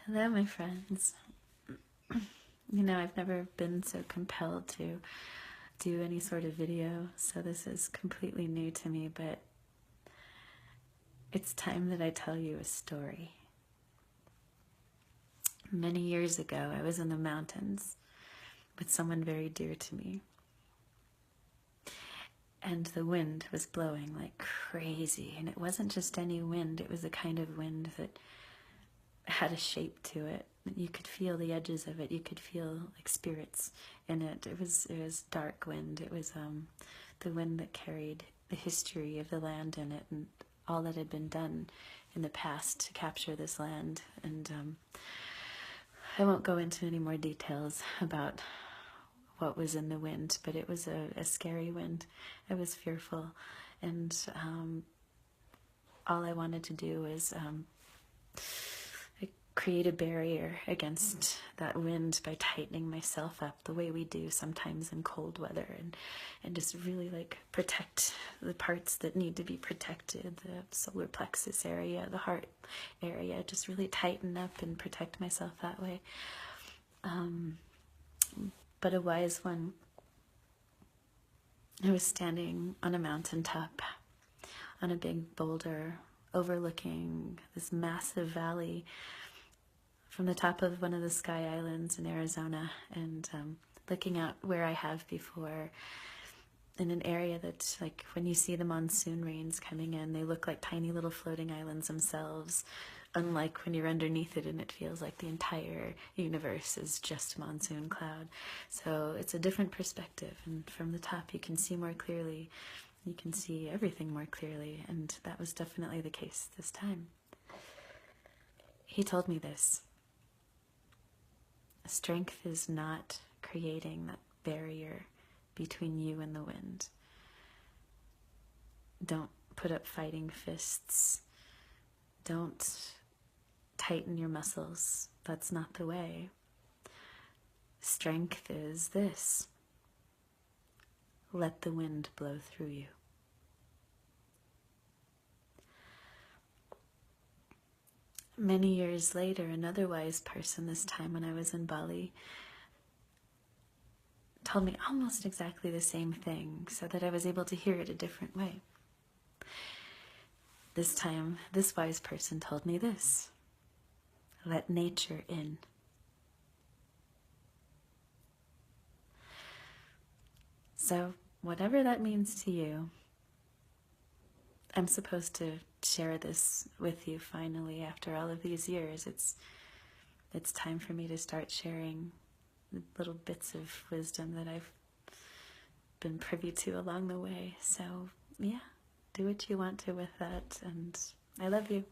Hello, my friends. You know, I've never been so compelled to do any sort of video, so this is completely new to me, but it's time that I tell you a story. Many years ago, I was in the mountains with someone very dear to me, and the wind was blowing like crazy, and it wasn't just any wind, it was the kind of wind that had a shape to it. You could feel the edges of it. You could feel like spirits in it. It was dark wind. It was the wind that carried the history of the land in it and all that had been done in the past to capture this land. And I won't go into any more details about what was in the wind, but it was a scary wind. It was fearful, and all I wanted to do was create a barrier against that wind by tightening myself up the way we do sometimes in cold weather, and just really like protect the parts that need to be protected, the solar plexus area, the heart area, just really tighten up and protect myself that way. But a wise one, I was standing on a mountaintop on a big boulder overlooking this massive valley from the top of one of the Sky Islands in Arizona, and looking out where I have before in an area that, like, when you see the monsoon rains coming in, they look like tiny little floating islands themselves, unlike when you're underneath it and it feels like the entire universe is just monsoon cloud. So it's a different perspective, and from the top you can see more clearly. You can see everything more clearly, and that was definitely the case this time. He told me this. Strength is not creating that barrier between you and the wind. Don't put up fighting fists. Don't tighten your muscles. That's not the way. Strength is this. Let the wind blow through you. Many years later, another wise person, this time when I was in Bali, told me almost exactly the same thing, so that I was able to hear it a different way. This time, this wise person told me this: let nature in. So, whatever that means to you, I'm supposed to share this with you finally after all of these years. It's time for me to start sharing the little bits of wisdom that I've been privy to along the way. So, yeah, do what you want to with that, and I love you.